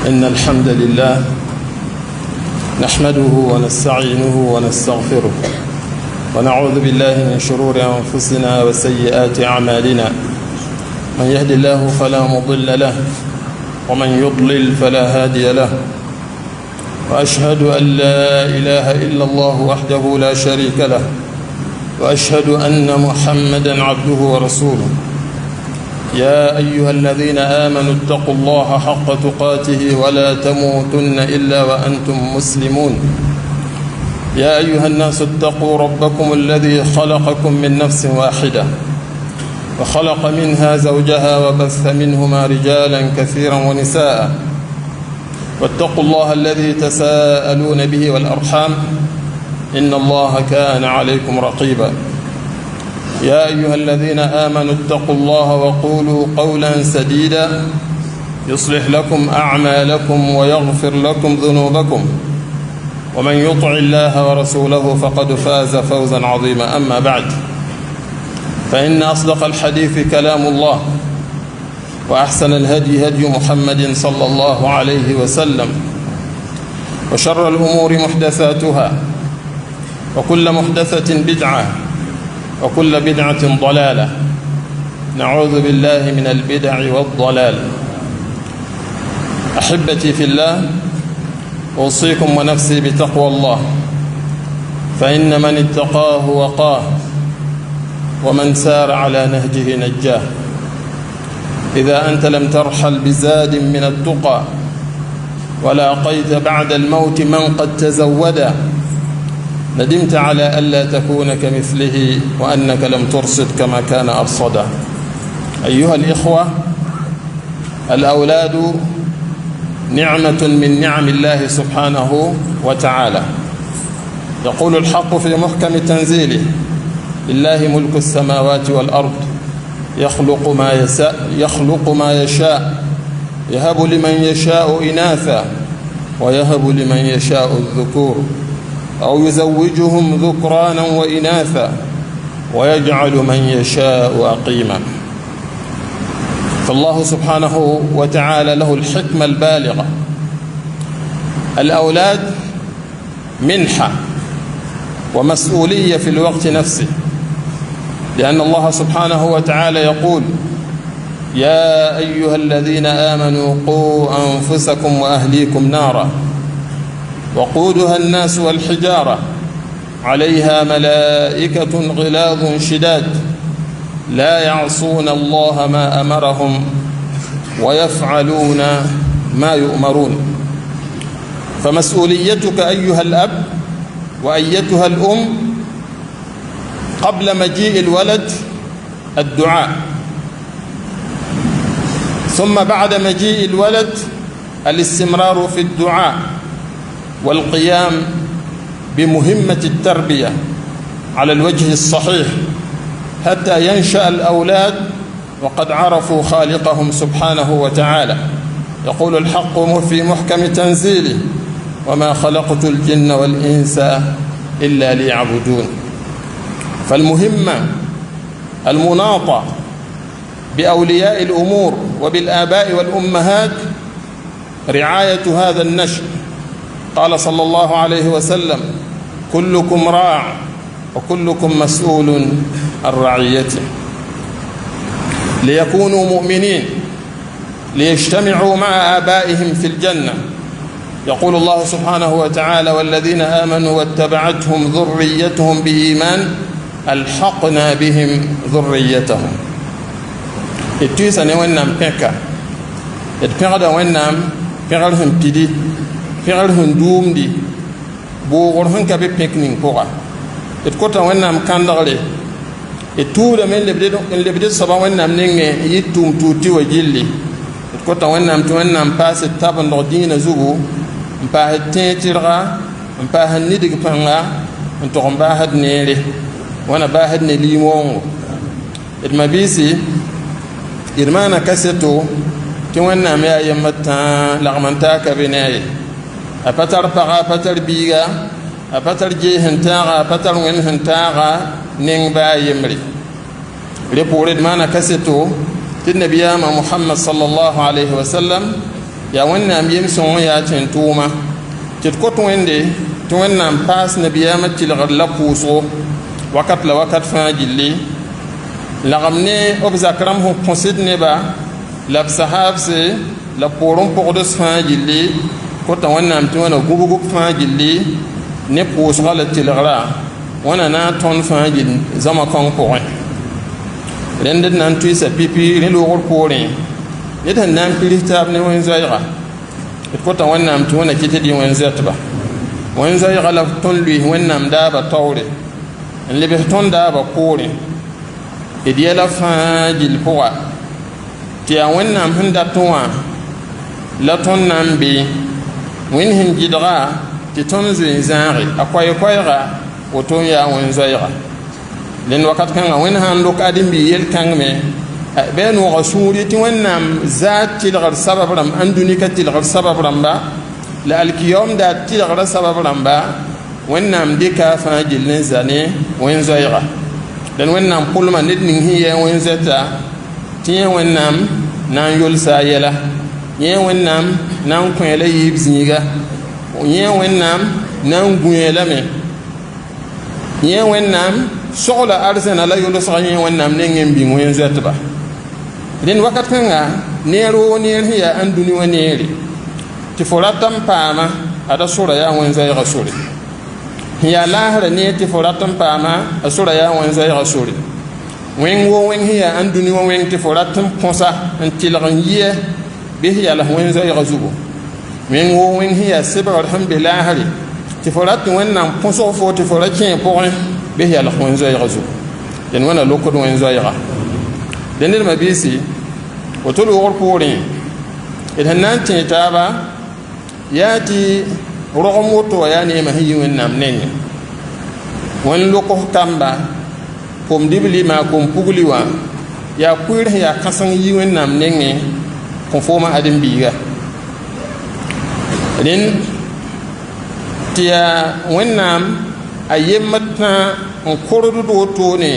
إن الحمد لله نحمده ونستعينه ونستغفره ونعوذ بالله من شرور أنفسنا وسيئات أعمالنا. من يهد الله فلا مضل له ومن يضلل فلا هادي له، وأشهد أن لا إله إلا الله وحده لا شريك له، وأشهد أن محمدا عبده ورسوله. يا أيها الذين آمنوا اتقوا الله حق تقاته ولا تموتن إلا وأنتم مسلمون. يا أيها الناس اتقوا ربكم الذي خلقكم من نفس واحدة وخلق منها زوجها وبث منهما رجالا كثيرا ونساء، واتقوا الله الذي تساءلون به والأرحام إن الله كان عليكم رقيبا. يا أيها الذين آمنوا اتقوا الله وقولوا قولا سديدا يصلح لكم أعمالكم ويغفر لكم ذنوبكم، ومن يطع الله ورسوله فقد فاز فوزا عظيما. أما بعد، فإن أصدق الحديث كلام الله، وأحسن الهدي هدي محمد صلى الله عليه وسلم، وشر الأمور محدثاتها، وكل محدثة بدعة، وكل بدعة ضلالة. نعوذ بالله من البدع والضلال. أحبتي في الله، أوصيكم ونفسي بتقوى الله، فإن من اتقاه وقاه، ومن سار على نهجه نجاه. إذا أنت لم ترحل بزاد من التقى ولاقيت بعد الموت من قد تزودا، ندمت على ألا تكون كمثله وأنك لم ترصد كما كان أرصدا. أيها الإخوة، الأولاد نعمة من نعم الله سبحانه وتعالى. يقول الحق في محكم تنزيله: لله ملك السماوات والأرض يخلق ما يشاء يهب لمن يشاء إناثا ويهب لمن يشاء الذكور أو يزوجهم ذكرانا وإناثا ويجعل من يشاء أقيما. فالله سبحانه وتعالى له الحكمة البالغة. الأولاد منحة ومسؤولية في الوقت نفسه، لأن الله سبحانه وتعالى يقول: يا أيها الذين آمنوا قوا أنفسكم وأهليكم نارا وقودها الناس والحجارة عليها ملائكة غلاظ شداد لا يعصون الله ما أمرهم ويفعلون ما يؤمرون. فمسؤوليتك أيها الأب وأيتها الأم قبل مجيء الولد الدعاء، ثم بعد مجيء الولد الاستمرار في الدعاء والقيام بمهمة التربية على الوجه الصحيح حتى ينشأ الأولاد وقد عرفوا خالقهم سبحانه وتعالى. يقول الحق في محكم تنزيله: وما خلقت الجن والإنس إلا ليعبدون. فالمهمة المناطة بأولياء الأمور وبالآباء والأمهات رعاية هذا النشء. قال صلى الله عليه وسلم: كلكم راع وكلكم مسؤول عن رعيته. ليكونوا مؤمنين ليجتمعوا مع آبائهم في الجنة. يقول الله سبحانه وتعالى: والذين آمنوا واتبعتهم ذريتهم بإيمان ألحقنا بهم ذريتهم. إتيسا نوانام بيكا إتبعدا وانام بيغلهم بيدي بيغلهم دوم دي بوغرهم كبي بيكنين بوغا إتكوتا وانام كاندغلي إتودا من اللي بدي صبا وانام نيني يتوم توتي وجيلي إتكوتا وانام توانام باس التابن دين زوبو مباه تيتيرغا مباه ندق بانغا انتوغم باهد نيلي وانا باهد نليمون إدمابيسي إرمانا كاسيتو توانام يا يمتا لغمانتا كبيناي أبتر بغا أبتر بيغا أبتر جيهنتاغا أبتر وينهنتاغا نينبا يمري لبوريد مانا كاسيتو النبي محمد صلى الله عليه وسلم ya wẽnnaam yem-sõng yaa tẽn-tʋʋma tɩ d kot wẽnde tɩ wẽnnaam paas nabiyaamã tɩlgd la pʋʋsgo wakat la wakat fãa gilli lagm ne b zak rãmb sẽn kõsd neba la b sahaabse la poor n pʋgds fãa gilli kota wẽnnaam tɩ wẽna gũbg fãa gilli ne pʋʋsga la tɩlgra wẽna na n tõnd fãa gill zãma kõng pʋgẽ rẽnd d na n tʋɩsa pipi ne loogr poorẽ ned sẽn na n pirs taab ne wẽn-zoɛɛga d kota wẽnnaam tɩ wẽna kɩ tɩ dɩ wẽn-zoɛtba wẽn-zoɛɛga la tõnd lʋɩs wẽnnaam daaba taoore n lebs tõnd daaba poorẽ d yɛla fãa gill pʋga tɩ yaa wẽnnaam sẽn dat wã la tõnd na n be wẽnd sẽn gɩdga tɩ tõnd zoe n zãage a koɛɛ-koɛɛga woto n yaa wẽn-zoɛɛga lẽnd wakat kãngã wẽnd sãn lok ãdem-bi yel-kãngme bɩ a nooga sũur tɩ wẽnnaam zaad tɩlgd sabab rãmb ãn dũni ka tɩlgd sabab rãmba la alkiyaoom daa tɩlgra sabab rãmba wẽnnaam dɩka fãa gill ne za ne wẽn-zoɛɛga dẽn wẽnnaam pʋlma ned ning sẽn yɛ wẽn-zoɛta tɩ yẽ wẽnnaam na n yolsa a yɛla yẽ wẽnnaam na n kõ la yɩɩb zĩiga yẽ wẽnnaam na n gũe lame yẽ wẽnnaam sogla arzẽna la yolsg yẽ wẽnnaam nengẽ n bĩng wẽn-zoɛtba rẽnd wakat kãnga neer woo neer sẽn yaa ãn dũni wã neere tɩ fo rat n paama ada sora yaa wẽn-zoɛɛga sore sẽn yaa laasra neer tɩ fo rat n paama a sora yaa wẽn-zoɛɛga sore wẽng woo wẽng sẽn yaa ãn dũni wã wẽng tɩ fo rat n põsa n tɩlg n yɩɛ bɩ sẽn yals wẽn-zoɛɛga zugu wẽng woo wẽng sẽn yaa sebgr sẽn be laasre tɩ fo rat tɩ wẽnnaam põsg fo tɩ fo ra kẽ pʋgẽ bɩ sẽn yals wẽn-zoɛɛga zugu dẽn wẽna lokd wẽn-zoɛɛga dẽn ned mabiisi woto loogr poorẽ d sẽn na n tẽ taaba yaa tɩ rogem woto wã yaa neemã sẽn yi wẽnnaam nengẽ wẽn loks kamba kom-dibli maa kom-pugli wã yaa kuɩɩr sẽn yaa kãseng yi wẽnnaam nengẽ kõ foomã ãdem-biiga rẽnd tɩ yaa wẽnnaam a yembd tã n kordd wotone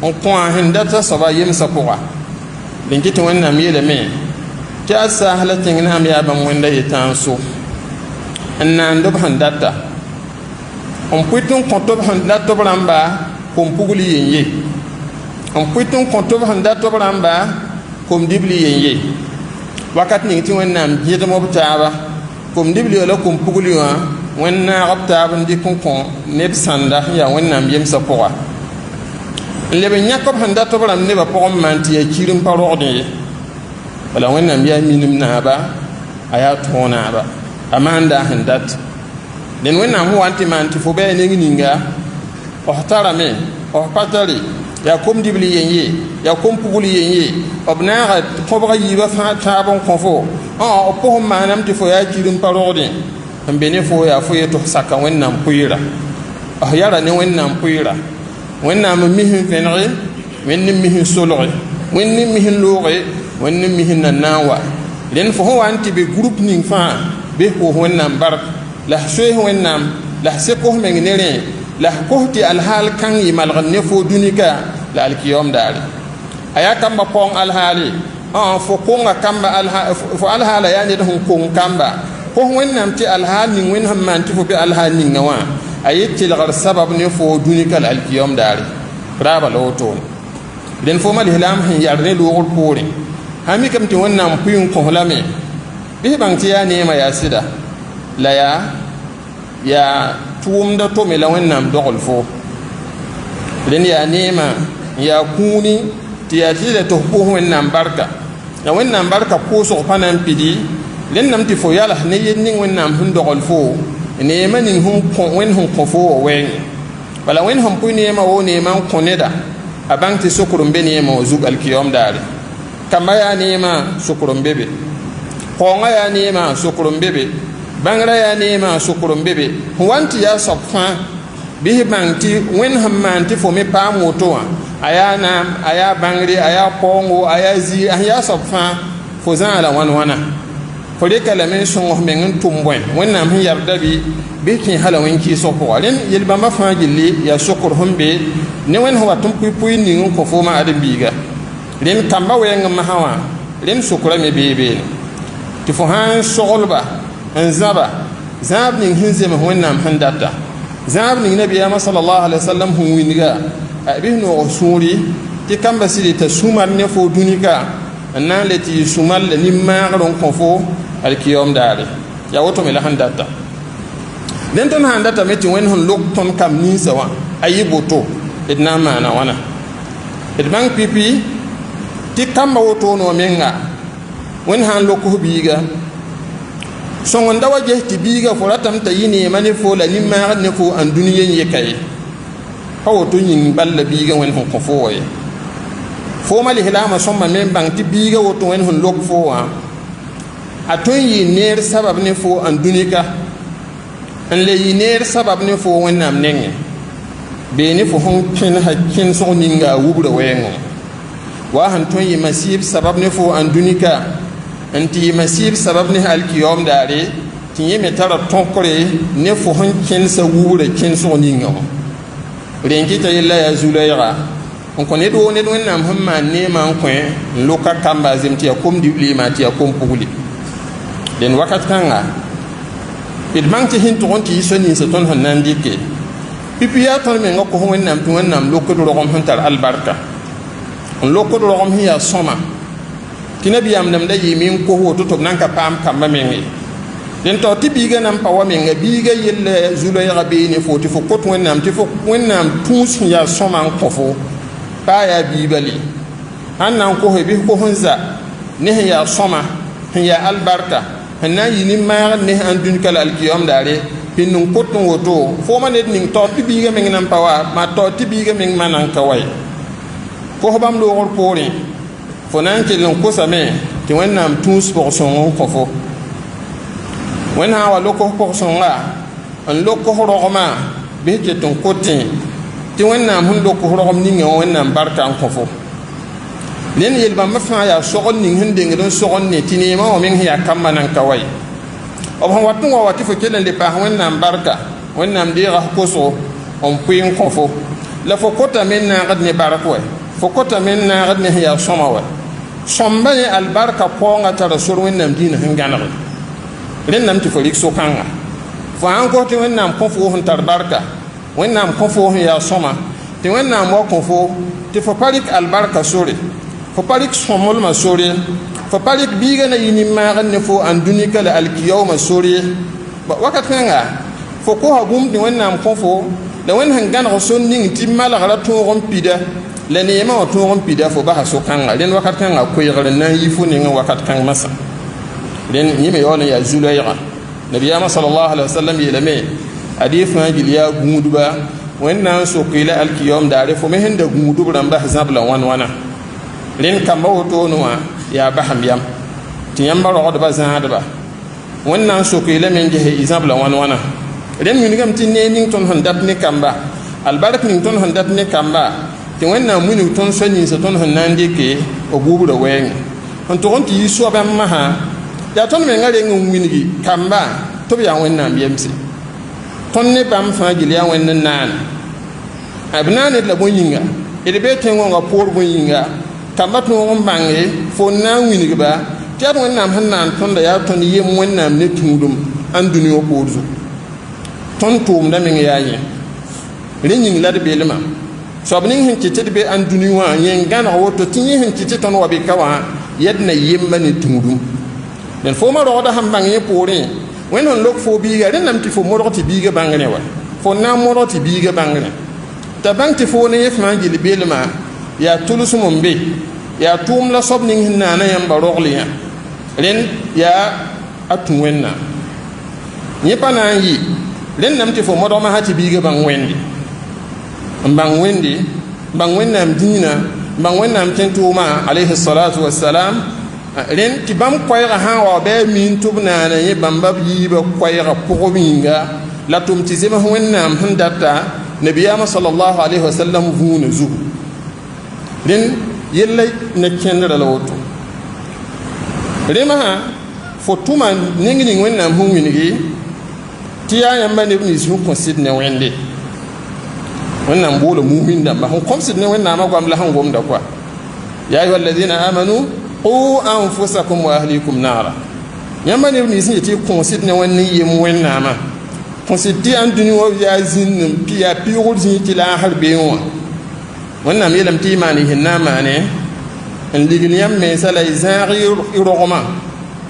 n kõ-a sẽn data soaba yemsã pʋga dẽn kɩ tɩ wẽnnaam yeelame tɩ a saas la tẽngnaam yaa bãmb wẽnda yetãan-so n naand b sẽn data n pʋɩt n kõ tɩ b sẽn dat b rãmba kom-pugli yen ye n pʋɩt n kõ tɩ b sẽn dat b rãmba kom-dibli yen ye wakat ning tɩ wẽnnaam gẽdem b taaba kom-dibli wã la kom-pugli wã wẽnd naag b taab n dɩk n kõ neb sãnda sẽn yaa wẽnnaam yemsã pʋga n leb n yãk b sẽn dat b rãmb nebã pʋgẽ n maan tɩ yaa kir n pa rogdẽ ye bala wẽnnaam yaa minim naaba a yaa tõog naaba a maanda sẽn dat dẽn wẽnnaam sẽn wa n tɩ maan tɩ fo bɩa neng ninga f tarame f pa tare yaa kom-dibli yen ye yaa kom-pugli yen ye b naaga kõbga yiibã fãa taab n kõ fo b pʋs n maaname tɩ fo yaa kir n pa rogdẽ n be ne fo yaa fo ye tɩ f saka wẽnnaam pʋɩɩra f yara ne wẽnnaam pʋɩɩra wẽnnaam n mis n vẽnege wẽnd n mis n solge wẽnd n mis n looge wẽnd n mis n na na n wa rẽnd fo sẽn wa n tɩ be group ning fãa bɩ pʋʋs wẽnnaam bark la soees wẽnnaam la sekos meng ne rẽ la kos tɩ alhaal kãng yɩ malgd ne fo dũnika la alkiyaoom daare a yaa kamba pɔgẽ alhaale fo konga kamba fo alhaala yaa ned sẽn kong kamba kos wẽnnaam tɩ alhaal ning wẽnd sẽn maan tɩ fo be alhaal ninga wã a yet tɩlgr sabab ne fo dũnika la alkiyaoom daare raaba la wotone dẽn fo mal-islaam sẽn yar ne loogr poorẽ sã mikame tɩ wẽnnaam pʋɩ n kõs lame bɩ f bãng tɩ yaa neemã yaa sɩda la yaa tʋʋmda tome la wẽnnaam dogl fo rẽnd yaa neemã n yaa kũuni tɩ yaa tɩ tɩ f pʋʋs wẽnnaam barka la wẽnnaam barka pʋʋsg pa na n pidi rẽndame tɩ fo yals ne yel ning wẽnnaam sẽn dogl fo neemã ning wẽnd sẽn kõ fo wa wɛɛngẽ bala wẽnd sẽn pʋɩ neemã woo neemã n kõ neda a bãng tɩ sokr n be neemã wã zug alkiyaoom daare kamba yaa neemã sokr n be be paoongã yaa neemã sokr n be be bãngrã yaa neemã sokr n be be sẽn wa n tɩ yaa soab fãa bɩ f bãng tɩ wẽnd sẽn maan tɩ fo me paam woto wã a yaa naam a yaa bãngre a yaa paoongo a yaa zɩɩ sẽn yaa soab fãa fo zãa la wãn-wãna fo rɩka lame n sõng f meng n tʋm bõe wẽnnaam sẽn yarda bɩ kẽesa la wẽn-kɩɩsg pʋga rẽnd yel-bãmbã fãa gilli yaa sokr sẽn be ne wẽnd sẽn wat n pʋɩ ning n kõ foomã ãdem-biiga rẽnd kamba wɛɛngẽ masã wã rẽnd sokrame bee beene tɩ fo sã n soglba n zãba zãab ning sẽn zems wẽnnaam sẽn data zãab ning nabiyaamã sallallahu alaihi wasallam sẽn wĩnga bɩ noog sũuri tɩ kamba sɩd t'a sũ-mar ne fo dũnika n na n le tɩ yɩ sũ-mar la nin-maagr n kõ fo alkiyaoom daare yaa woto me la sẽn data dẽn tõnd sãn datame tɩ wẽnd sẽn lok tõnd kam ninsã wã a yɩ boto d na n maana wãna d bãng pipi tɩ kamba wotoone wã menga wẽnd sã n lokf biiga sõng n da wa ges tɩ biiga fo ratame t'a yɩ neemã ne fo la nin-maagd ne fo n dũni yen yeka ye pa woto yĩng balla biiga wẽnd sẽn kõ fo wa ye fooma lislaamã sõmba me n bãng tɩ biiga woto wẽnd sẽn lok fo wã a tõe n yɩ neer sabab ne fo n dũnika n le yɩ neer sabab ne fo wẽnnaam nengẽ bee ne fo sẽn kẽnsa kẽnsg ninga a wubra wɛɛngẽ wa sẽn tõe n yɩ masiib sabab ne fo n dũnika n tɩ yɩ masiib sabab ne alkiyaoom daare tɩ yẽ me tara tõkre ne fo sẽn kẽnsa wubra kẽnsg ninga wã rẽn kɩta yella yaa zu-loɛɛga n kõ ned woo ned wẽnnaam sẽn maan neemã n kõ n loka kamba a zem tɩ yaa kom dibleemã tɩ yaa kom pugle dẽn wakat kãnga d bãng tɩ sẽn tʋg n tɩ yɩ so ninsã tõnd sẽn na n dɩke pipi yaa tõnd mengã kos wẽnnaam tɩ wẽnnaam lokd rogem sẽn tar albarka n lokd rogem sẽn yaa sõma tɩ nabiyaam dãmb da yɩɩme n kos woto tɩ b nan ka paam kambã menge dẽn tao tɩ biiga nan pa wa menga biiga yella zu-loɛɛga beene fo tɩ fo kot wẽnnaam tɩ fo wẽnnaam tũus sẽn yaa sõma n kõ fo paa yaa biibale sãn na n kose bɩ kos n za ne sẽn yaa sõma sẽn yaa albarka sẽn na n yɩ nin-maagd ne sẽn dũnika la alkiyaoom daare pĩnd n kot n woto fooma ned ning tao tɩ biiga meng nan pa wa maa tao tɩ biiga meng ma nan ka wa ye kos bãmb loogr poorẽ fo na n kell n kosame tɩ wẽnnaam tũus pʋg-sõng n kõ fo wẽnd sã n wa lokf pʋg-sõnga n lokf rogmã bɩ ket n kotẽ tɩ wẽnnaam sẽn lokf rogem ninga wã wẽnnaam barka n kõ fo nen yel-bãmbã fãa yaa sogd ning sẽn dengd n sogd ne tɩ neemã wã meng sẽn yaa kambã nan ka wa ye b sẽn wat n wa wa tɩ fo kell n le paas wẽnnaam barka wẽnnaam deega kosgo n pʋɩ n kõ fo la fo kotame n naagd ne bark wɛ fo kotame n naagd ne sẽn yaa sõma wɛ sõmba ne albarka paoongã tara sor wẽnnaam dĩinã sẽn gãnege rẽnnaam tɩ fo rɩk so-kãnga fo sã n kos tɩ wẽnnaam kõ fo sẽn tar barka wẽnnaam kõ fo sẽn yaa sõma tɩ wẽnnaam wa kõ fo tɩ fo pa rɩk albarka sore fo pa rɩk sõmlmã sore fo pa rɩk biiga na yɩ nin-maagd ne fo n dũnika la alkiyaoomã sore wakat kãnga fo kosa bũmb tɩ wẽnnaam kõ fo la wẽnd sẽn gãneg sor ning tɩ malgra tõog n pida la neemã wã tõog n pida fo basa so-kãnga rẽnd wakat kãnga koɛɛgr n na n yɩ fo ning wakat kãng masã rẽnd yẽ me yaool n yaa zu-loɛɛga nabiyaamã sallallahu alaihi wasallam yeelame adɩ fãa gil yaa gũudba wẽnnaam sok-y la alkiyaoom daare fo me sẽn da gũudb rãmba zãb la wãn-wãna rẽnd kamba wotoone wã yaa basem yam tɩ yãmba rogdba zãadba wẽnnaam sok-y la me n gese y zãb la wãn-wãna rẽnd wingame tɩ nee ning tõnd sẽn dat ne kamba albark ning tõnd sẽn dat ne kamba tɩ wẽnnaam wing tõnd soa ninsã tõnd sẽn na n dɩke b wubra wɛɛngẽ n tʋg n tɩ yɩ soa bãmb masã yaa tõnd mengã reng n wingi kamba tɩ b yaa wẽnnaam yemse tõnd ne bãmb fãa gil yaa wẽnd n naane b na ned la bõe-yĩnga d bee tẽngõnga poor bõe-yĩnga kamba tõog n bãnge fo n na n wingba tɩ yaa wẽnnaam sẽn naan tõnda yaa tõnd yem wẽnnaam ne tũudum n dũni wã poor zu tõnd tʋʋmda meng yaa yẽ rẽ yĩng la d belmã soab ning sẽn kɩt d be n dũni wã yẽ gãneg woto tɩ yẽ sẽn kɩt tɩ tõnd wa bɩka wã yɛd na yemba ne tũudum dẽn foomã rogda sẽn bãng yẽ poorẽ wẽnd sẽn lok fo biiga rẽnnaam tɩ fo modg tɩ biiga bãngrẽ wa fo na n modg tɩ biiga bãngrẽ t'a bãng tɩ fo ne yẽ fãa gil belmã yaa tʋlsm n be yaa tʋʋm la soab ning sẽn naana yãmba rogl yã rẽnd yaa a tũ wẽnnaam yẽ pa na n yɩ rẽnnaam tɩ fo modg masã tɩ biiga bãng wẽnde n bãng wẽnde bãng wẽnnaam dĩinã bãng wẽnnaam tẽn-tʋʋmã alayhi salatu wassalam rẽnd tɩ bãmb koɛɛgã sã n wa bɩ a miin tɩ b naana yẽ bãmba b yiibã koɛɛgã pʋgb yĩnga la tʋm tɩ zems wẽnnaam sẽn data nabiyaamã sallallahu alaihi wasallam vũunã zugu rẽnd yella na kẽndra la woto rẽmsã fo tʋma ning ning wẽnnaam sẽn wingi tɩ yaa yãmba neb nins sẽn kõ sɩd ne wẽnde wẽnnaam boola mumin dãmba sẽn kõm sɩd ne wẽnnaamã goam la sẽn gomda koa yaa ayuha alladina amanu qu anfusakum wa ahlikum naara yãmba neb nins yetɩ y kõosit ne wẽnd n yem wẽnnaamã kõosit tɩ ãn dũni wa yaa zĩnd n yaa pɩʋgr zĩig tɩ laasr been wã wẽnnaam yeelame tɩ y maan y sẽn na n maane n ligl yãmb mensã la y zãag y rogmã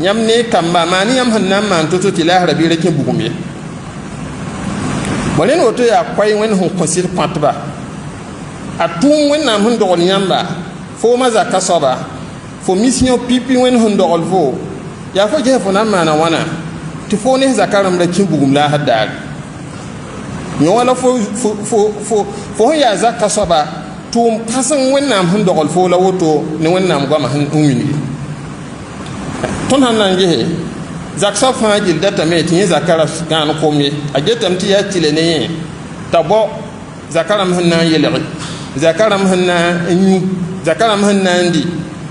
yãmb ne kamba maan yãmb sẽn na n maan to-to tɩ laasra bɩ ra kẽ bugum ye bõ rẽnd woto yaa koɛy wẽnd sẽn kõsɩd kõtba a tʋʋm wẽnnaam sẽn dogl yãmba foomã zaka soaba fo mis yõ pipi wẽnd sẽn dogl fo yaa fo ges fo na n maana wãna tɩ fo ne zaka rãmb ra kẽ bugum laasd daare yõ wala fo sẽn yaa zaka soaba tʋʋm kãseng wẽnnaam sẽn dogl fo la woto ne wẽnnaam goamã sẽn wilgi tõnd sãn na n gese zak soab fãa gill datame tɩ yẽ zaka ra gãan kom ye a getame tɩ yaa tɩle ne yẽ t'a bao zaka rãmb sẽn na n yelge zaka rãmb sẽn na n yũ zaka rãmb sẽn na n di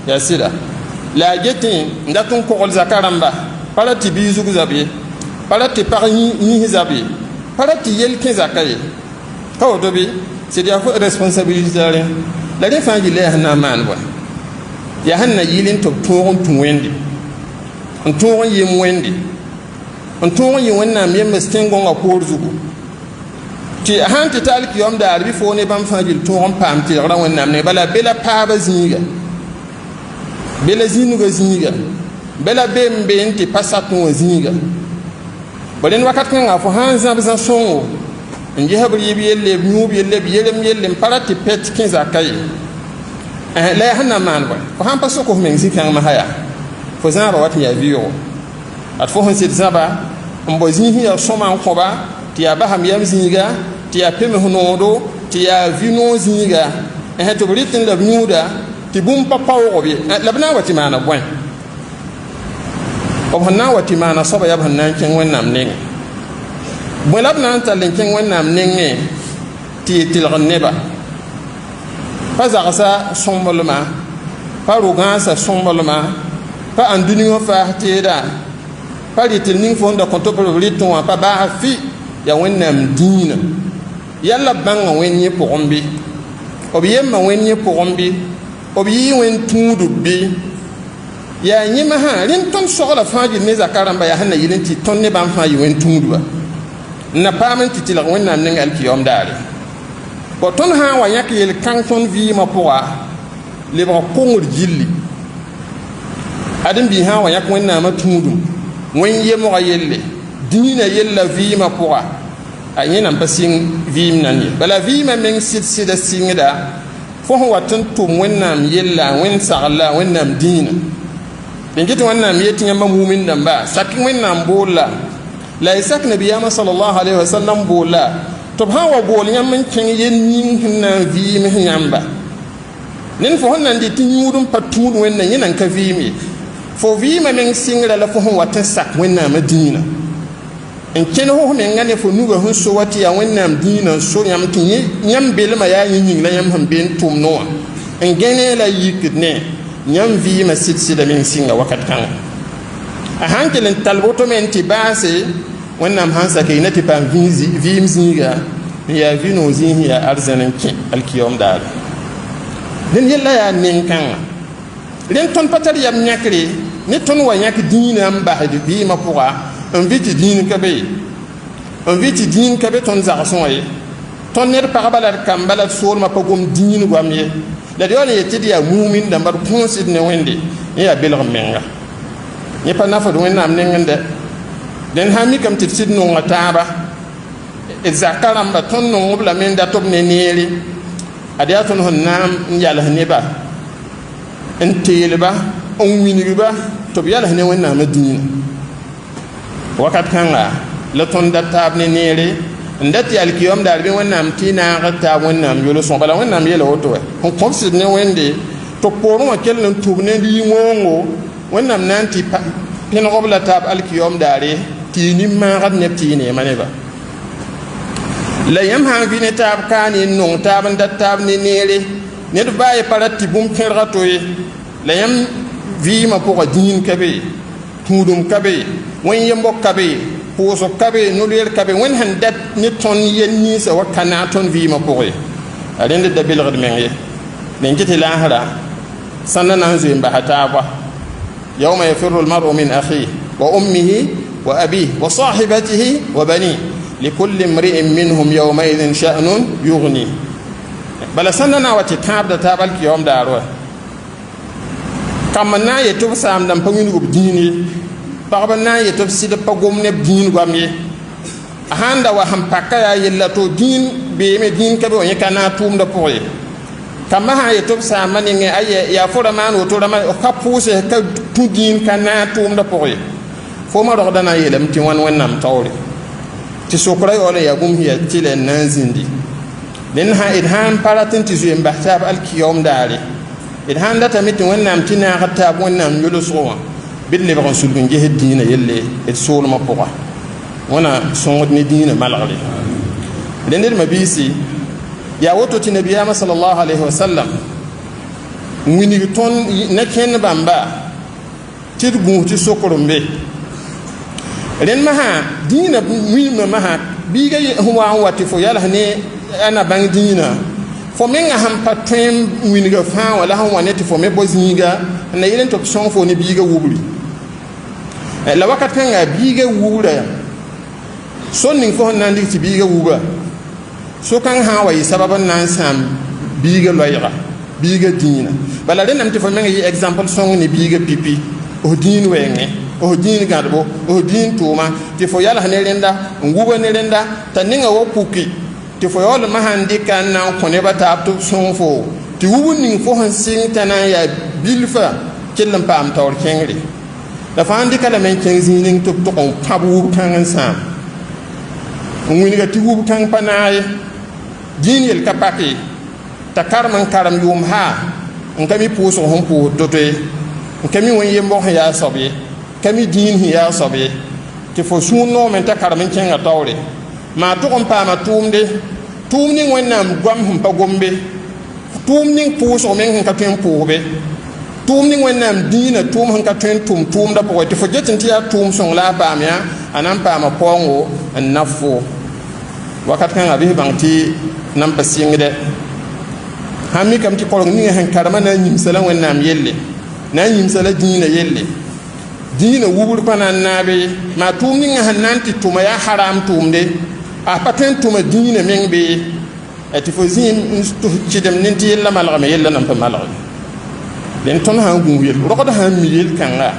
yaa sɩda la a getẽ n dat n kogl zaka rãmba pa ra tɩ bii zug zab ye pa ra tɩ pag yĩs zab ye pa ra tɩ yel kẽ zaka ye ka woto bɩ sɩd yaa fo responsabilité rẽ la rẽ fãa gill yaa sẽn na n maan wa yaa sẽn na yɩl n tɩ b tõog n tũ wẽnde n tõog n yem wẽnde n tõog n yɩ wẽnnaam yembs tẽn-gõngã poor zugu tɩ sãn tɩ ta alkiyom daar bɩ foo ne bãmb fãa gill tõog n paam tɩrgra wẽnnaam ne bala be la paaba zĩiga be la zĩnugã zĩiga be la be n be n tɩ pa sak n wã zĩiga ba rẽnd wakat kãngã fo sãn zãb zã sõngo n gesb rɩɩb yelle b yũub yelle b yerem yelle n pa ra tɩ pɛt kẽ zaka ye la yaa sẽn na n maan bõe fo sãn pa sok f meng zĩ-kãngmã sã yaa fo zãaba wat n yaa vɩoogo ad fo sẽn sɩd zãba n bo zĩis yaa sõma n kõba tɩ yaa basam yam zĩiga tɩ yaa pems noodo tɩ yaa vɩ-noog zĩiga tɩ b rɩt n la b yũuda tɩ bũmb pa paoogb ye la b na n wa tɩ maana bõe b sẽn na n wa tɩ maana soaba yaa b sẽn na n kẽng wẽnnaam nengẽ bõe la b na n tall n kẽng wẽnnaam nengẽ tɩ y tɩlg neba pa zagsa sõmblmã pa ro-gãasa sõmblmã pa ãn dũni wã faas teeda pa rɩtl ning fo sẽn da kõ tɩ b rɩtẽ wã pa baas fɩ yaa wẽnnaam dĩinã yalla b bãnga wẽnd yẽ pʋgẽ bɩ b yemma wẽnd yẽ pʋgẽ bɩ b yɩɩ wẽnd tũudb bɩ yaa yẽmã sã rẽnd tõnd sogla fãa gill ne zaka rãmba yaa sẽn na yɩl n tɩ tõnd ne bãmb fãa yɩ wẽnd tũudba n na paam n tɩ tɩlg wẽnnaam ning alkiyom daare bo tõnd sã n wa yãk yel-kãng tõnd vɩɩmã pʋga lebg kongr gilli adem-biig sã n wa yãk wẽnnaamã tũudum wẽn yemga yelle dĩinã yella vɩɩmã pʋga a yẽ nan pa sɩng vɩɩm nan ye bala vɩɩmã meng sɩd-sɩda sɩngda fo sẽn wat n tʋm wẽnnaam yella wẽnd saglla wẽnnaam dĩinã dẽn get wẽnnaam yet yãmbã mumin dãmba sak wẽnnaam boolla la y sak nabiyaamã sallallahu alaihi wasallam boolla tɩ b sã n wa bool yãmb n kẽng yel ning sẽn na n vɩɩms yãmba nen fo sẽn na n dɩ tɩ yũud n pa tũud wẽnna yẽ nan ka vɩɩm ye fo vɩɩmã meng sɩngra la fo sẽn wat n sak wẽnnaamã dĩinã n kẽn fo menga ne fo nuga sẽn so wa tɩ yaa wẽnnaam dĩinã n so yãmb tɩ yãmb belmã yaa yẽ yĩng la yãmb sẽn be n tʋmdẽ wã n gẽ ne la yikd ne yãmb vɩɩmã sɩd-sɩda meng sɩnga wakat kãngã a sãn kell n tall woto me n tɩ baase wẽnnaam sãn sak y na tɩ paam vɩɩm zĩiga n yaa vɩ-noog zĩis yaa arzãn n kẽ alkiyom daare dẽn yella yaa nen-kãngã rẽnd tõnd pa tar yam yãkre ne tõnd wa yãk dĩinã n basd vɩɩmã pʋga n vɩ tɩ dĩin ka be n vɩ tɩ dĩin ka be tõnd zagsẽ wã ye tõnd ned pagba la d kamba la d soolmã pa gom dĩin goam ye la d yaool n yetɩ d yaa mumin dãmba d kõosd ne wẽnde n yaa belg menga yẽ pa nafd wẽnnaam nengẽnda dẽn sã mikame tɩ d sɩd nonga taaba d zaka rãmba tõnd nong b lame n dat b ne neere ad yaa tõnd sẽn na n yals neba n teelba n wingba tɩ b yals ne wẽnnaamã dĩinã wakat kãnga la tõnd da taab ne neere n dat tɩ alkiyom daar bɩ wẽnnaam tɩ y naagd taab wẽnnaam yʋlsõ bala wẽnnaam yɛla woto wɛ n kõb sɩd ne wẽnde tɩ poorẽ wã kell n tʋb ne rɩɩ-wõongo wẽnnaam na n tɩ pẽnegb la taab alkiyom daare tɩ y nin-maagd neb tɩ y neema neba la yãmb sã n vɩ ne taab kaane n nong taab n dat taab ne neere ned baa ye pa rat tɩ bũmb pẽrga to ye la yãmb vɩɩmã pʋga dĩin ka be tũudum ka be wẽn yembok ka be pʋʋsg ka be no-loeer ka be wẽnd sẽn dat ne tõnd yel ninsã wa ka naag tõnd vɩɩmã pʋgẽ a rẽnd da belgd meng ye nen kɩ tɩ laasra sãnda na n zoeen basa taaba yauma yafiru lmaru min axi وأمه وأبيه وصاحبته وبنيه لكل امرئ منهم يومئذ شأن يغني بل سننا وتتاب دتابل كيوم دارو كما نا يتوب سام دم بمين غبديني بغبنا يتوب سيد بغوم نبدين غامي هاندا وهم بكايا يلا تو دين بيمي دين كبو يكنا توم دبوي كما ها يتوب سام نيغي اي يا فورمان وتورما كابوسه كدين كنا توم دبوي فوما رغدنا يلم تي وان ونام تاوري تي سوكرا يولا يا غوم هي تيل نانزيندي لنها إدهان باراتين تزوين بحتاب الكيوم داري إدهان داتا ميت ونام تنا غتاب ونام يلسوا باللي بغن سلبين جهة الدين يلي السول مبوغا وانا سونغدني دين ملغلي لندر مبيسي يا وطو تنبيا صلى الله عليه وسلم ويني تون نكين بامبا تدبو تسوكرم بي لن مها دين مهم مها بيغا هو واتفو يالهني أنا بندينا فمن أهم باترين وينغا فان ولا هم ونتي فمن بوزنيغا أنا يلين تبصون فوني بيجا وبلي لا وقت كان بيجا وبلا سون نفهم نانديك تبيجا وبلا سو كان هاوي سببا نانسام بيجا لويرا بيجا دينا بلا لين نمتي فمن يي example سون ني بيجا بيبي أو دين وينغ أو دين غادبو أو دين توما تفو يالا هنيلندا نغوبا نيلندا تنينغا وبوكي ti fo yol ma handi kan na ko ne bata to son fo ti wuni fo han sing tana ya bilfa kellam pam tawr kengri da fa handi kala men ken zinin to to on pabu kan sam nguni ga ti wu kan panaye jinel kapaki ta karman karam yum ha ngami puso hon pu dote ngami won yembo ya sobe kami din ya sobe ti fo suno men ta karman ken ga tawre ma to kon pa ma tumde tumni wonnam gwam hum pa gombe tumni puso men ka tuen pobe tumni wonnam dina tum han ka tuen tum da po ti fo jetin ti ya tum song la ba mya anan pa ma pongo an nafo wakat kan abi bangti nam pasingde hammi kam ti kolong ni han karama na nyim sala wonnam yelle na nyim sala dina yelle dina wubur panan nabe ma tumni han nanti tuma ya haram tumde a paten tuma dina mengbe ati fo zin to chidem ninti yella malgame yella nam pa malgame len ton ha ngu yel rokoda ha mi yel kanga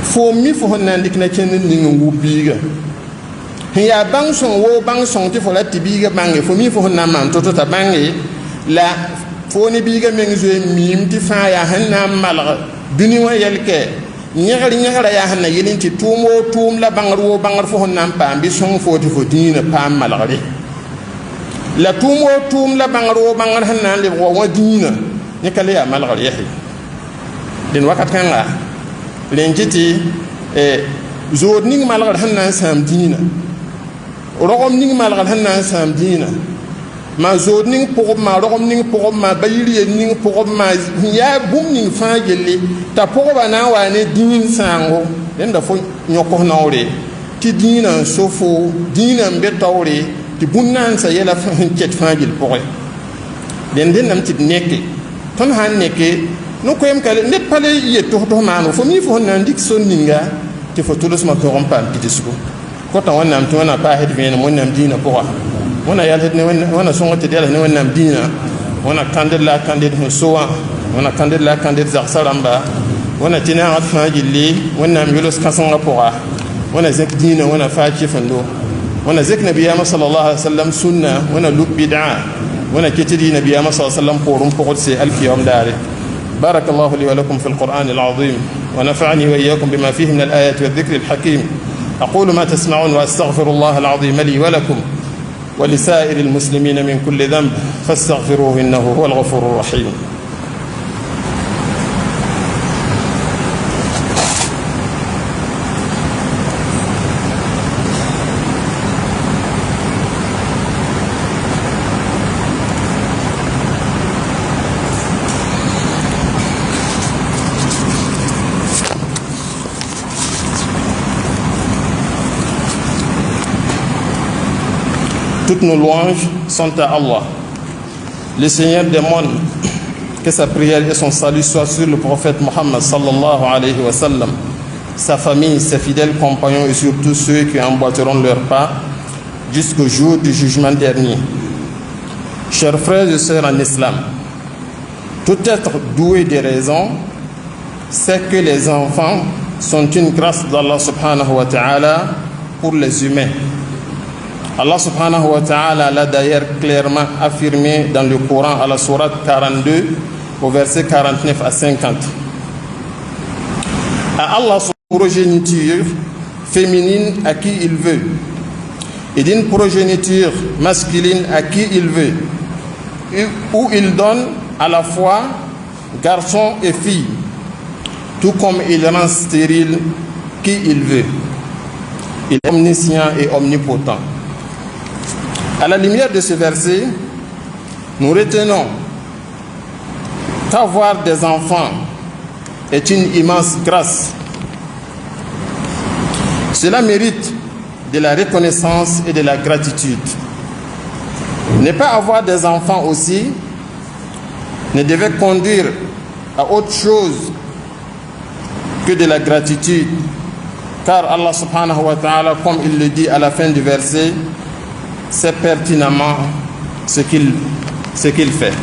fo mi fo honan dik na ken ni ngu biga ya bang son wo bang son ti fo la tibiga bangi fo mi fo honan man to ta bangi la fo ni biga mengzo mim ti fa ya hanna malga bini wa yelke nyagara ya hanna yelin ti tumo tum la bangar fo honnan pam bi son fo ti fo dina pam malgare la tumo tum la bangar hanna le wa dina ni kale ya malgare yahi din wakat kanga len jiti zod ning malgare hanna sam dina rogom ning malgare hanna sam dina ma zod ning pogom ma rogom ning pogom ma bayiri ning pogom ma ya bum ning fa gelle ta pogoba na wa ne din sango den da fo nyoko nawre ti dina sofo dina mbetawre ti bunnan sa yela fa ket fa gel pogoy den nam ti nekke ton han nekke no ko em kale ne pale ye to mano fo mi fo nan dik son ninga ti fo tulos ma ko rompa pitisuko ko ta wonnam to na pa hed men mon nam dina pogoy wana yalhet ne wana songote dela ne wana dina wana kandela kandet sowa wana kandela kandet zaksalamba wana tina atfa jilli wana milos kasanga poa wana zek dina wana fachi fando wana zek nabiyama sallallahu alaihi wasallam sunna wana lub bid'a wana kitidi nabiyama sallallahu alaihi wasallam porum pogotse alfi yawm dare بارك الله لي ولكم في القرآن العظيم ونفعني وإياكم بما فيه من الآيات والذكر الحكيم أقول ما تسمعون وأستغفر الله العظيم لي ولكم ولسائر المسلمين من كل ذنب فاستغفروه إنه هو الغفور الرحيم Toutes nos louanges sont à Allah, le Seigneur des mondes. Que sa prière et son salut soient sur le prophète Mohammed sallallahu alayhi wa sallam, sa famille, ses fidèles compagnons et surtout ceux qui emboîteront leur pas jusqu'au jour du jugement dernier. Chers frères et sœurs en islam, tout être doué de raison sait que les enfants sont une grâce d'Allah subhanahu wa ta'ala pour les humains. Allah subhanahu wa ta'ala l'a d'ailleurs clairement affirmé dans le Coran à la sourate 42 au verset 49 à 50. À Allah son progéniture féminine à qui il veut et d'une progéniture masculine à qui il veut, où il donne à la fois garçons et filles, tout comme il rend stérile qui il veut. Il est omniscient et omnipotent. À la lumière de ce verset, nous retenons qu'avoir des enfants est une immense grâce. Cela mérite de la reconnaissance et de la gratitude. Ne pas avoir des enfants aussi ne devait conduire à autre chose que de la gratitude, car Allah subhanahu wa ta'ala, comme il le dit à la fin du verset, sait pertinemment ce qu'il fait.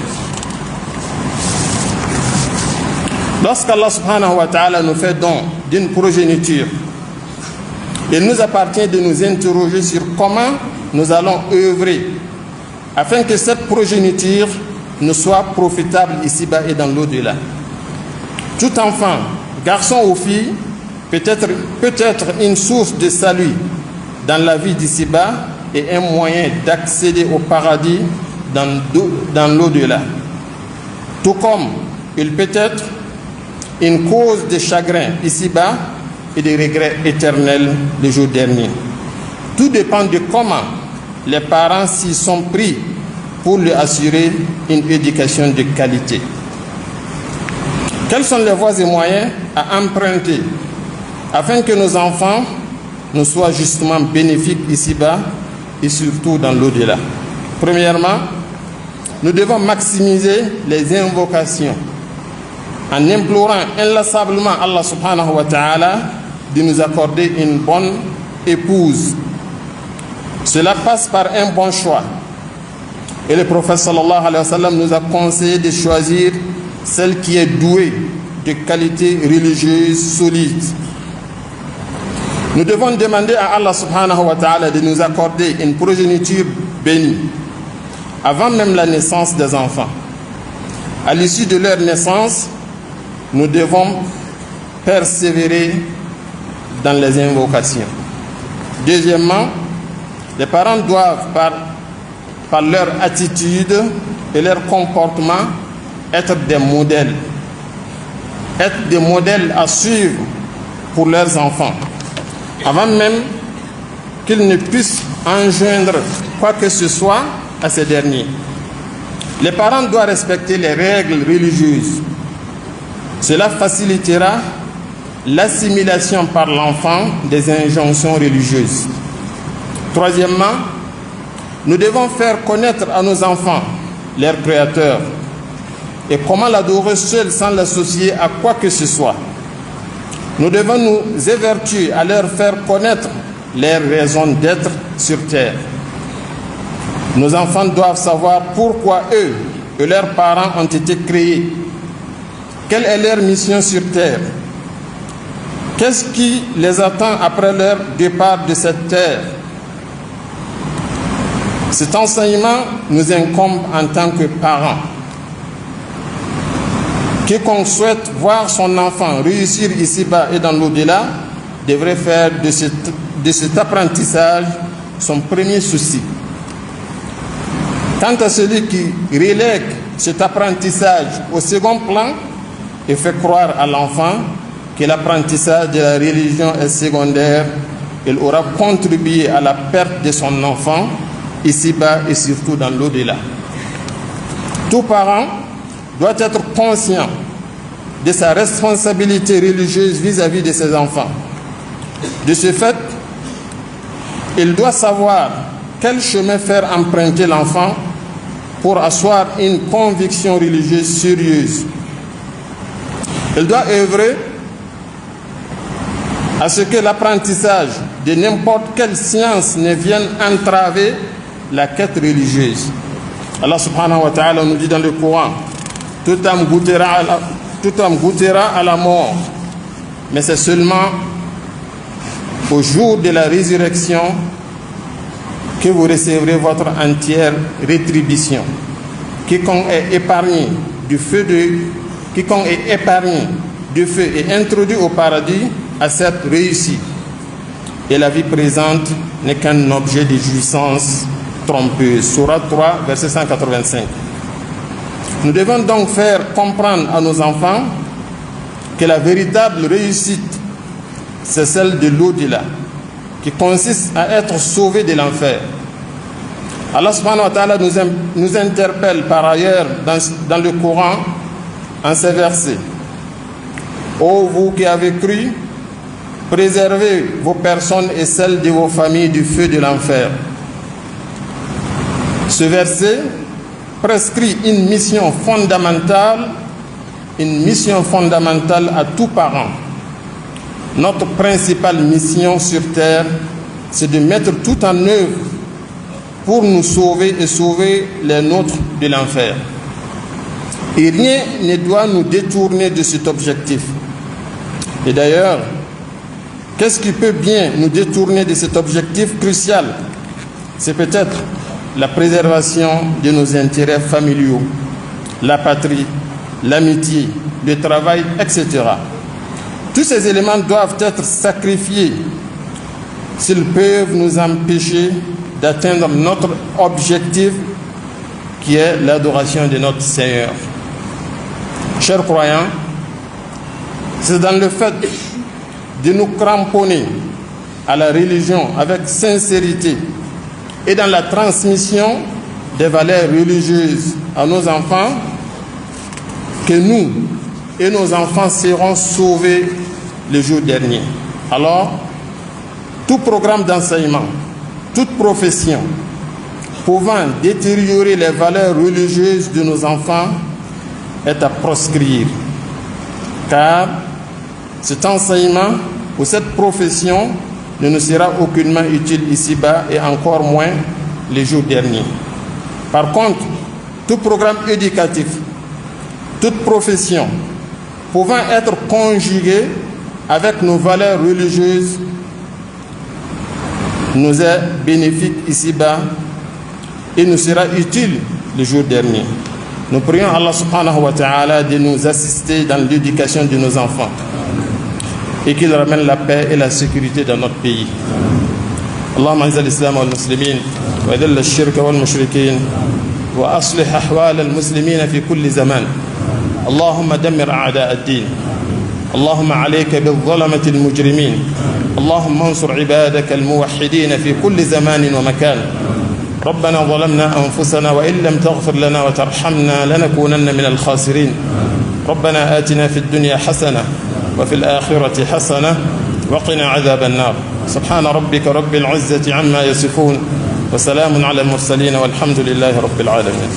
Lorsqu'Allah subhanahu wa ta'ala nous fait don d'une progéniture, il nous appartient de nous interroger sur comment nous allons œuvrer afin que cette progéniture nous soit profitable ici-bas et dans l'au-delà. Tout enfant, garçon ou fille, peut être une source de salut dans la vie d'ici-bas et un moyen d'accéder au paradis dans l'au-delà. Tout comme il peut être une cause de chagrin ici-bas et de regrets éternels le jour dernier. Tout dépend de comment les parents s'y sont pris pour lui assurer une éducation de qualité. Quelles sont les voies et moyens à emprunter afin que nos enfants nous soient justement bénéfiques ici-bas et surtout dans l'au-delà? Premièrement, nous devons maximiser les invocations en implorant inlassablement Allah subhanahu wa ta'ala de nous accorder une bonne épouse. Cela passe par un bon choix. Et le prophète sallallahu alayhi wa sallam nous a conseillé de choisir celle qui est douée de qualités religieuses solides. Nous devons demander à Allah subhanahu wa ta'ala de nous accorder une progéniture bénie avant même la naissance des enfants. À l'issue de leur naissance, nous devons persévérer dans les invocations. Deuxièmement, les parents doivent, par leur attitude et leur comportement, être des modèles à suivre pour leurs enfants, avant même qu'ils ne puissent engendrer quoi que ce soit à ces derniers. Les parents doivent respecter les règles religieuses. Cela facilitera l'assimilation par l'enfant des injonctions religieuses. Troisièmement, nous devons faire connaître à nos enfants leur Créateur et comment l'adorer seul sans l'associer à quoi que ce soit. Nous devons nous évertuer à leur faire connaître leurs raisons d'être sur terre. Nos enfants doivent savoir pourquoi eux et leurs parents ont été créés. Quelle est leur mission sur terre? Qu'est-ce qui les attend après leur départ de cette terre? Cet enseignement nous incombe en tant que parents. Quiconque souhaite voir son enfant réussir ici-bas et dans l'au-delà devrait faire de cet apprentissage son premier souci. Quant à celui qui relègue cet apprentissage au second plan et fait croire à l'enfant que l'apprentissage de la religion est secondaire, il aura contribué à la perte de son enfant ici-bas et surtout dans l'au-delà. Tout parent doit être conscient de sa responsabilité religieuse vis-à-vis de ses enfants. De ce fait, il doit savoir quel chemin faire emprunter l'enfant pour asseoir une conviction religieuse sérieuse. Il doit œuvrer à ce que l'apprentissage de n'importe quelle science ne vienne entraver la quête religieuse. Allah subhanahu wa ta'ala nous dit dans le Coran, tout homme goûtera à la mort, mais c'est seulement au jour de la résurrection que vous recevrez votre entière rétribution. Quiconque est épargné du feu et introduit au paradis a cette réussite. Et la vie présente n'est qu'un objet de jouissance trompeuse. Sourate 3, verset 185. Nous devons donc faire comprendre à nos enfants que la véritable réussite, c'est celle de l'au-delà, qui consiste à être sauvé de l'enfer. Allah subhanahu wa ta'ala nous interpelle par ailleurs dans le Coran en ces versets. Ô vous qui avez cru, préservez vos personnes et celles de vos familles du feu de l'enfer. Ce verset prescrit une mission fondamentale à tout parent. Notre principale mission sur terre, c'est de mettre tout en œuvre pour nous sauver et sauver les nôtres de l'enfer. Et rien ne doit nous détourner de cet objectif. Et d'ailleurs, qu'est-ce qui peut bien nous détourner de cet objectif crucial? C'est peut-être la préservation de nos intérêts familiaux, la patrie, l'amitié, le travail, etc. Tous ces éléments doivent être sacrifiés s'ils peuvent nous empêcher d'atteindre notre objectif qui est l'adoration de notre Seigneur. Chers croyants, c'est dans le fait de nous cramponner à la religion avec sincérité et dans la transmission des valeurs religieuses à nos enfants que nous et nos enfants seront sauvés le jour dernier. Alors, tout programme d'enseignement, toute profession pouvant détériorer les valeurs religieuses de nos enfants est à proscrire. Car cet enseignement ou cette profession ne nous sera aucunement utile ici-bas et encore moins les jours derniers. Par contre, tout programme éducatif, toute profession pouvant être conjuguée avec nos valeurs religieuses nous est bénéfique ici-bas et nous sera utile le jour dernier. Nous prions Allah subhanahu wa ta'ala de nous assister dans l'éducation de nos enfants et qu'il ramène la paix et la sécurité dans notre pays. Allahumma anzil al-islam wal-muslimin wa adhil al-shirka wal-mushrikin wa aslih ahwal al-muslimin fi kulli zaman. Allahumma dammir a'da' ad-din. اللهم عليك بالظلمة المجرمين اللهم انصر عبادك الموحدين في كل زمان ومكان ربنا ظلمنا أنفسنا وإن لم تغفر لنا وترحمنا لنكونن من الخاسرين ربنا آتنا في الدنيا حسنة وفي الآخرة حسنة وقنا عذاب النار سبحان ربك رب العزة عما يصفون وسلام على المرسلين والحمد لله رب العالمين.